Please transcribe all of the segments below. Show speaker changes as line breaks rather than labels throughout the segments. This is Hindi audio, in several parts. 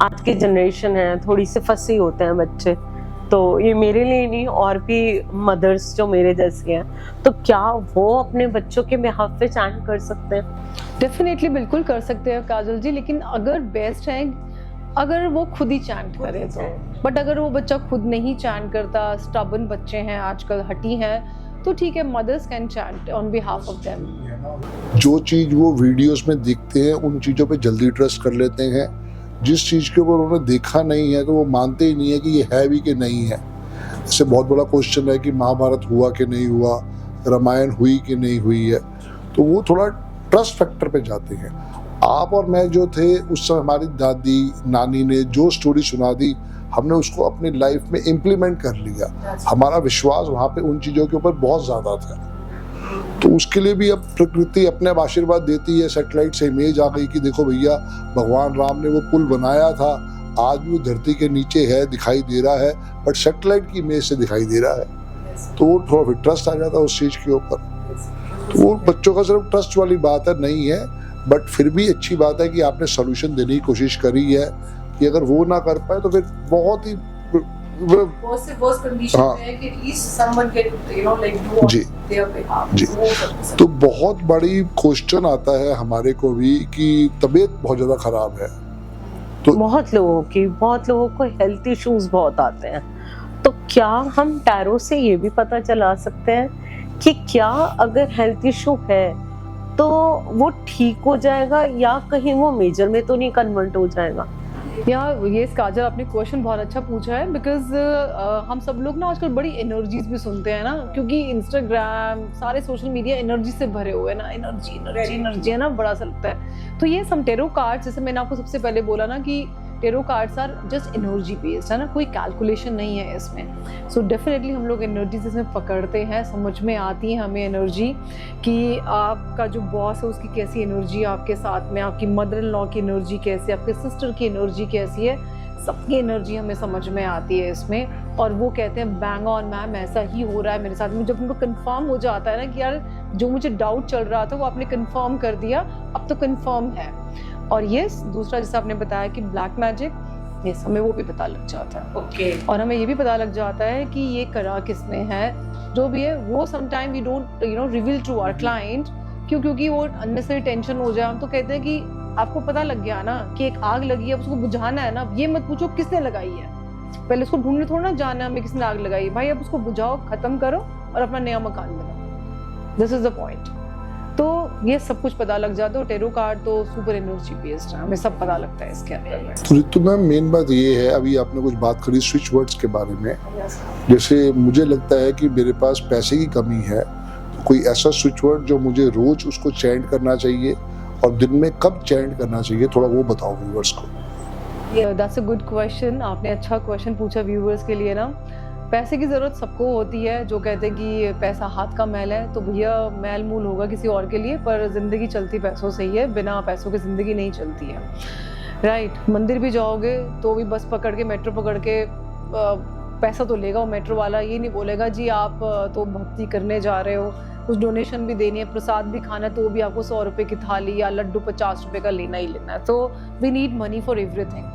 आज की जनरेशन है, थोड़ी सी फंसी होते हैं बच्चे, तो ये मेरे लिए नहीं और भी मदर्स जो मेरे जैसी हैं, तो क्या वो अपने बच्चों के बिहाफ पे चैंट कर सकते हैं?
डेफिनेटली बिल्कुल कर सकते हैं काजल जी, लेकिन अगर बेस्ट है अगर वो खुद ही चैंट करे तो। बट अगर वो बच्चा खुद नहीं चैंट करता, स्टबर्न बच्चे हैं आजकल, हटी हैं, तो ठीक है, mothers can chant on behalf of them.
जो चीज़ वो वीडियोस में देखते हैं उन चीज़ों पे जल्दी ट्रस्ट कर लेते हैं। जिस चीज़ के ऊपर उन्होंने देखा नहीं है तो वो मानते ही नहीं है कि ये है भी कि नहीं है। इससे बहुत बड़ा क्वेश्चन है कि महाभारत हुआ कि नहीं हुआ, रामायण हुई कि नहीं हुई है, तो वो थोड़ा ट्रस्ट फैक्टर पे जाते हैं। आप और मैं जो थे उस समय हमारी दादी नानी ने जो स्टोरी सुना दी, हमने उसको अपनी लाइफ में इम्प्लीमेंट कर लिया। हमारा विश्वास वहाँ पे उन चीज़ों के ऊपर बहुत ज़्यादा था। तो उसके लिए भी अब प्रकृति अपने अब आशीर्वाद देती है। सैटेलाइट से इमेज आ गई कि देखो भैया, भगवान राम ने वो पुल बनाया था, आज भी वो धरती के नीचे है, दिखाई दे रहा है, बट सैटेलाइट की इमेज से दिखाई दे रहा है। तो वो थोड़ा फिर ट्रस्ट आ जाता है उस चीज़ के ऊपर। तो वो बच्चों का सिर्फ ट्रस्ट वाली बात है नहीं है, बट फिर भी अच्छी बात है कि आपने सोल्यूशन देने की कोशिश करी है कि अगर वो ना कर पाए तो फिर बहुत ही जी। तो बहुत बड़ी क्वेश्चन आता है हमारे को भी कि तबीयत बहुत ज्यादा खराब है, तो
बहुत लोगों को हेल्थ इश्यूज बहुत आते हैं, तो क्या हम टैरो से ये भी पता चला सकते हैं कि क्या अगर हेल्थ इशू है तो वो ठीक हो जाएगा या कहीं वो मेजर में तो नहीं कन्वर्ट हो जाएगा?
ये काजल, आपने क्वेश्चन बहुत अच्छा पूछा है, बिकॉज हम सब लोग ना आजकल बड़ी एनर्जीज भी सुनते हैं ना, क्योंकि इंस्टाग्राम सारे सोशल मीडिया एनर्जी से भरे हुए हैं ना, एनर्जी है ना, बड़ा सा लगता है। तो ये सम टेरो कार्ड्स, जैसे मैंने आपको सबसे पहले बोला ना कि tarot cards are just energy based, है ना, कोई कैलकुलेशन नहीं है इसमें। सो डेफिनेटली हम लोग एनर्जीज इसमें पकड़ते हैं, समझ में आती है हमें एनर्जी कि आपका जो बॉस है उसकी कैसी एनर्जी है आपके साथ में, आपकी मदर इन लॉ की एनर्जी कैसी है, आपके सिस्टर की एनर्जी कैसी है, सबकी एनर्जी हमें समझ में आती है इसमें। और वो कहते हैं बैंग ऑन मैम, ऐसा ही हो रहा है मेरे साथ में। जब उनको कंफर्म हो जाता है ना कि यार जो मुझे डाउट चल रहा था वो आपने कंफर्म कर दिया, अब तो कंफर्म है। और ये दूसरा जैसा आपने बताया कि ब्लैक मैजिक, यस, हमें वो भी पता लग जाता है।
ओके।
और हमें ये भी पता लग जाता है कि ये करा किसने है, जो भी है वो sometime we don't reveal to our client, क्योंकि वो अननेसेसरी टेंशन हो जाए। हम तो कहते हैं कि आपको पता लग गया ना कि एक आग लगी है, उसको बुझाना है ना, ये मत पूछो किसने लगाई है, पहले उसको ढूंढने थोड़ा ना जाना है हमें किसने आग लगाई है, भाई अब उसको बुझाओ, खत्म करो और अपना नया मकान बनाओ। This is the point. तो ये सब कुछ पता लग जाता है। टेरो कार्ड तो सुपर एनर्जी बेस्ड है, हमें सब पता लगता है इसके अंदर में।
तो रितु मैम, मेन बात ये है, अभी आपने कुछ बात करी स्विच वर्ड्स के बारे में, जैसे मुझे लगता है कि मेरे पास पैसे की कमी है, तो कोई ऐसा स्विच वर्ड जो मुझे रोज उसको चैंट करना चाहिए और दिन में कब चैंट करना चाहिए, थोड़ा वो बताओ व्यूअर्स को।
दैट्स अ गुड क्वेश्चन, आपने अच्छा क्वेश्चन पूछा व्यूअर्स के लिए ना। पैसे की ज़रूरत सबको होती है, जो कहते हैं कि पैसा हाथ का मैल है, तो भैया मैल मूल होगा किसी और के लिए, पर ज़िंदगी चलती पैसों से ही है, बिना पैसों के ज़िंदगी नहीं चलती है, राइट। मंदिर भी जाओगे तो भी बस पकड़ के, मेट्रो पकड़ के पैसा तो लेगा वो मेट्रो वाला, ये नहीं बोलेगा जी आप तो भक्ति करने जा रहे हो, कुछ डोनेशन भी देनी है, प्रसाद भी खाना है, तो भी आपको 100 रुपये की थाली या लड्डू 50 रुपये का लेना ही लेना है। तो we need money for everything.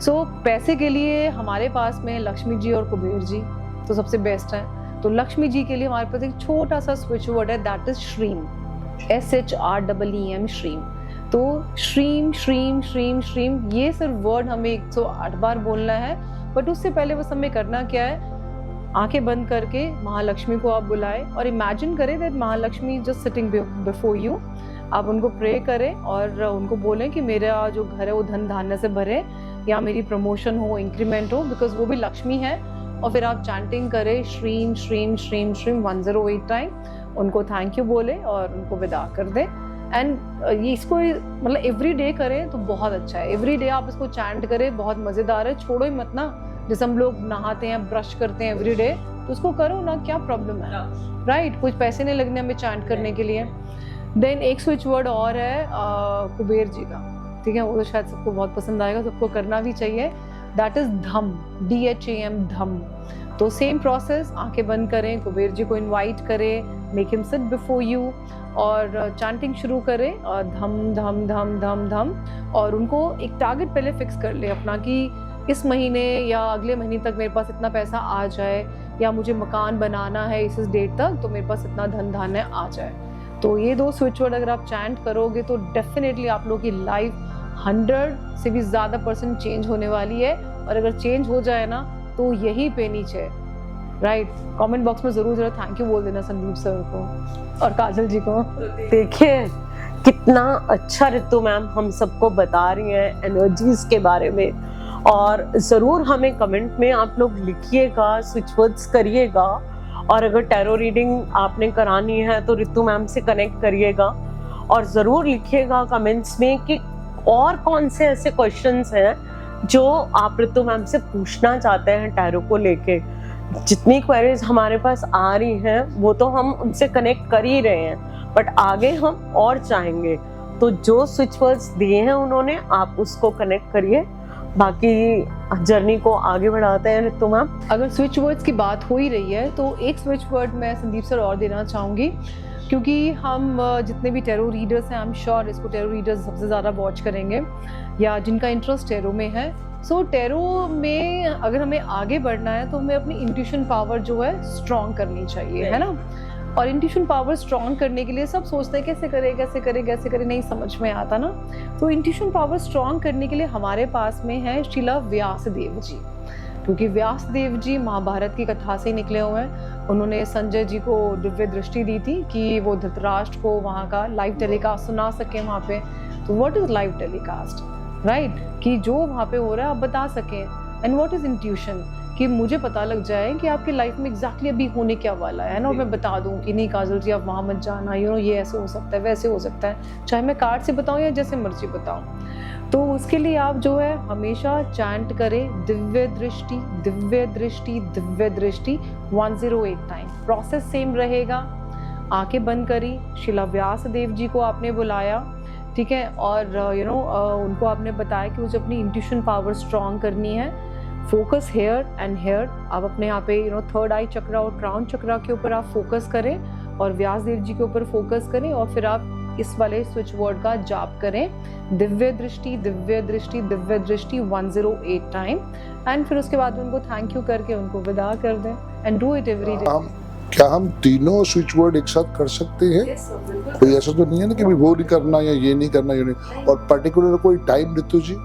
So पैसे के लिए हमारे पास में लक्ष्मी जी और कुबेर जी तो सबसे बेस्ट है। तो लक्ष्मी जी के लिए हमारे पास एक छोटा सा स्विच वर्ड है, दैट इज श्रीम, SHREEM, श्रीम। तो श्रीम श्रीम श्रीम श्रीम, ये सिर्फ वर्ड हमें 108 बार बोलना है। बट उससे पहले बस हमें करना क्या है, आंखें बंद करके महालक्ष्मी को आप बुलाएं और इमेजिन करें that Mahalakshmi just sitting before you. आप उनको प्रे करें और उनको बोलें कि मेरा जो घर है वो धन धान्य से भरे, या मेरी प्रमोशन हो, इंक्रीमेंट हो, बिकॉज वो भी लक्ष्मी है। और फिर आप चैंटिंग करें श्रीम श्रीम श्रीम श्रीम 108 टाइम, उनको थैंक यू बोले और उनको विदा कर दें। एंड ये इसको मतलब एवरी डे करें तो बहुत अच्छा है। एवरी डे आप इसको चैंट करें, बहुत मज़ेदार है, छोड़ो ही मत ना। जैसे हम लोग नहाते हैं, ब्रश करते हैं एवरी डे, तो उसको करो ना, क्या प्रॉब्लम है, राइट। कुछ पैसे नहीं लगने हमें चैंट करने के लिए। देन एक स्विच वर्ड और है कुबेर जी का, ठीक है, वो तो शायद सबको बहुत पसंद आएगा, सबको करना भी चाहिए। दैट इज धम, DHAM, धम। तो सेम प्रोसेस, आंखें बंद करें, कुबेर जी को इनवाइट करें, make him sit before you और चैंटिंग शुरू करें और धम धम धम धम धम, और उनको एक टारगेट पहले फिक्स कर ले अपना कि इस महीने या अगले महीने तक मेरे पास इतना पैसा आ जाए, या मुझे मकान बनाना है इस डेट तक तो मेरे पास इतना धन धान्य आ जाए। तो ये 2 स्विच वर्ड अगर आप चैंट करोगे तो डेफिनेटली आप लोगों की लाइफ 100 से भी ज़्यादा % चेंज होने वाली है। और अगर चेंज हो जाए ना तो यही पे नीचे राइट कमेंट बॉक्स में ज़रूर थैंक यू बोल देना संदीप सर को और काजल जी को।
देखिए कितना अच्छा ऋतु मैम हम सबको बता रही हैं एनर्जीज के बारे में, और ज़रूर हमें कमेंट में आप लोग लिखिएगा, स्विच वर्ड्स करिएगा, और अगर टैरो रीडिंग आपने करानी है तो ऋतु मैम से कनेक्ट करिएगा, और ज़रूर लिखिएगा कमेंट्स में कि और कौन से ऐसे क्वेश्चंस हैं जो आप ऋतु मैम से पूछना चाहते हैं टैरो को लेके। जितनी क्वेरीज हमारे पास आ रही हैं वो तो हम उनसे कनेक्ट कर ही रहे हैं, बट आगे हम और चाहेंगे, तो जो स्विच वर्ड्स दिए हैं उन्होंने आप उसको कनेक्ट करिए, बाकी जर्नी को आगे बढ़ाते हैं ऋतु मैम।
अगर स्विच वर्ड्स की बात हो ही रही है तो एक स्विच वर्ड मैं संदीप सर और देना चाहूँगी, क्योंकि हम जितने भी टैरो रीडर्स हैं आई एम श्योर इसको टैरो रीडर्स सबसे ज़्यादा वॉच करेंगे या जिनका इंटरेस्ट टैरो में है। सो टैरो में अगर हमें आगे बढ़ना है तो हमें अपनी इंट्यूशन पावर जो है स्ट्रॉन्ग करनी चाहिए, है ना। और इंट्यूशन पावर स्ट्रॉन्ग करने के लिए सब सोचते हैं कैसे करें, नहीं समझ में आता ना। तो इंट्यूशन पावर स्ट्रॉन्ग करने के लिए हमारे पास में है श्रीला व्यास देव जी, क्योंकि व्यास देव जी महाभारत की कथा से निकले हुए हैं। उन्होंने संजय जी को दिव्य दृष्टि दी थी कि वो धृतराष्ट्र को वहाँ का लाइव टेलीकास्ट सुना सके वहाँ पे। तो what is live telecast, right, कि जो वहाँ पे हो रहा है आप बता सकें। एंड व्हाट इज इंट्यूशन, कि मुझे पता लग जाए कि आपकी लाइफ में एग्जैक्टली अभी होने क्या वाला है ना, और मैं बता दूं कि नहीं काजल जी आप वहाँ मत जाना, यू नो ये ऐसे हो सकता है वैसे हो सकता है, चाहे मैं कार्ड से बताऊं या जैसे मर्जी बताऊं। तो उसके लिए आप जो है हमेशा चैंट करें दिव्य दृष्टि दिव्य दृष्टि दिव्य दृष्टि 108 टाइम। प्रोसेस सेम रहेगा, आंखें बंद करी, श्रीला व्यास देव जी को आपने बुलाया, ठीक है, और उनको आपने बताया कि मुझे अपनी इंट्यूशन पावर स्ट्रॉन्ग करनी है। फोकस हेयर एंड हेयर, आप अपने यहाँ पे थर्ड आई चक्रा और क्राउन चक्रा के ऊपर आप फोकस करें और व्यास देव जी के ऊपर फोकस करें, और फिर आप इस वाले स्विच वर्ड का जाप करें दिव्य दृष्टि दिव्य दृष्टि दिव्य दृष्टि 108 टाइम। एंड फिर उसके बाद उनको थैंक यू करके उनको विदा कर दें and do it every day.
क्या हम तीनों स्विच वर्ड एक साथ कर सकते हैं? कोई ऐसा तो नहीं है ना कि वो नहीं करना या ये नहीं करना, ये नहीं, और पर्टिकुलर कोई टाइम ऋतु जी?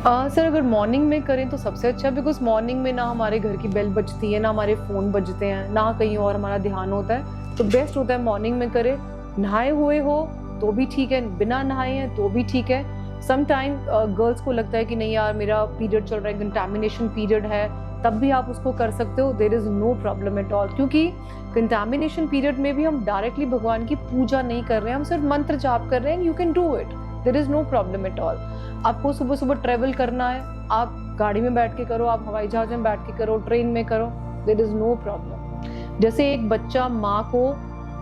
सर अगर मॉर्निंग में करें तो सबसे अच्छा, बिकॉज मॉर्निंग में ना हमारे घर की बेल बजती है, ना हमारे फ़ोन बजते हैं, ना कहीं और हमारा ध्यान होता है, तो बेस्ट होता है मॉर्निंग में करें। नहाए हुए हो तो भी ठीक है, बिना नहाए हैं तो भी ठीक है। सम टाइम गर्ल्स को लगता है कि नहीं यार मेरा पीरियड चल रहा है, कंटामिनेशन पीरियड है, तब भी आप उसको कर सकते हो, there is no problem at all, क्योंकि कंटामिनेशन पीरियड में भी हम डायरेक्टली भगवान की पूजा नहीं कर रहे हैं, हम सिर्फ मंत्र जाप कर रहे हैं। You can do it, there is no problem at all. आपको सुबह सुबह ट्रेवल करना है, आप गाड़ी में बैठ के करो, आप हवाई जहाज में बैठ के करो, ट्रेन में करो, देयर इज़ नो प्रॉब्लम। जैसे एक बच्चा माँ को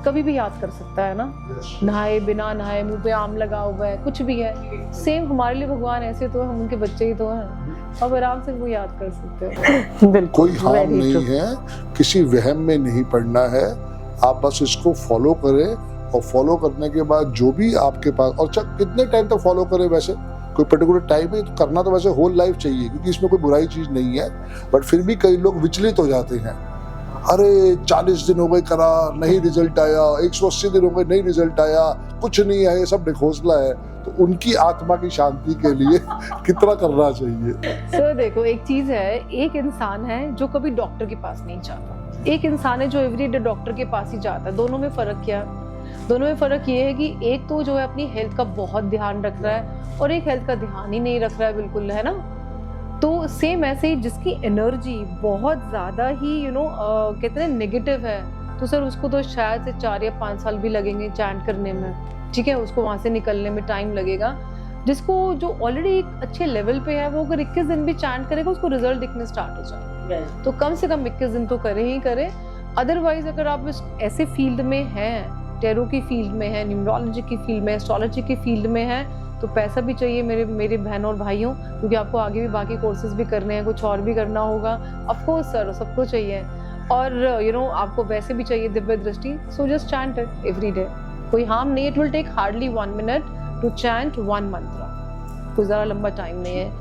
कभी भी याद कर सकता है ना, नहाए बिना नहाए, मुंह पे आम लगा हुआ है, कुछ भी है, सेम हमारे लिए भगवान ऐसे तो है, हम उनके बच्चे ही तो हैं, अब आराम से वो याद कर सकते हो।
बिल्कुल, कोई हार्म नहीं है, किसी वहम में नहीं पड़ना है, आप बस इसको फॉलो करें, और फॉलो करने के बाद जो भी आपके पास, और कितने टाइम तक फॉलो करें, वैसे कोई पर्टिकुलर टाइम है तो करना तो वैसे होल लाइफ चाहिए, क्योंकि इसमें कोई बुराई चीज नहीं है, बट फिर भी कई लोग विचलित हो जाते हैं, अरे 40 दिन हो गए करा नहीं रिजल्ट आया, 180 दिन हो गए नहीं रिजल्ट आया, कुछ नहीं है, ये सब बेखौसला है, तो उनकी आत्मा की शांति के लिए कितना करना चाहिए?
सर देखो एक चीज है, एक इंसान है जो कभी डॉक्टर के पास नहीं जाता, एक इंसान है जो एवरीडे डॉक्टर के पास ही जाता है। दोनों में फर्क क्या है? दोनों में फर्क ये है कि एक तो जो है अपनी हेल्थ का बहुत ध्यान रख रहा है और एक हेल्थ का ध्यान ही नहीं रख रहा है बिल्कुल, है ना। तो सेम ऐसे ही जिसकी एनर्जी बहुत ज़्यादा ही कहते हैं नेगेटिव है, तो सर उसको तो शायद से 4 या 5 साल भी लगेंगे चैंट करने में, ठीक है, उसको वहाँ से निकलने में टाइम लगेगा। जिसको जो ऑलरेडी एक अच्छे लेवल पे है, वो अगर 21 दिन भी चैंट करेगा उसको रिजल्ट दिखने स्टार्ट हो जाए, तो कम से कम 21 दिन तो करे ही करे। अदरवाइज अगर आप ऐसे फील्ड में हैं, टैरो की फील्ड में है, न्यूमरोलॉजी की फील्ड में, एस्ट्रोलॉजी की फील्ड में है, तो पैसा भी चाहिए मेरे मेरे बहनों और भाइयों, क्योंकि आपको आगे भी बाकी कोर्सेज भी करने हैं, कुछ और भी करना होगा। ऑफ कोर्स सर, सबको चाहिए। और आपको वैसे भी चाहिए दिव्य दृष्टि, so just chant it every day. कोई हार्म नहीं, it will take hardly 1 minute to chant 1 मंत्र। कोई ज़्यादा लंबा टाइम नहीं है।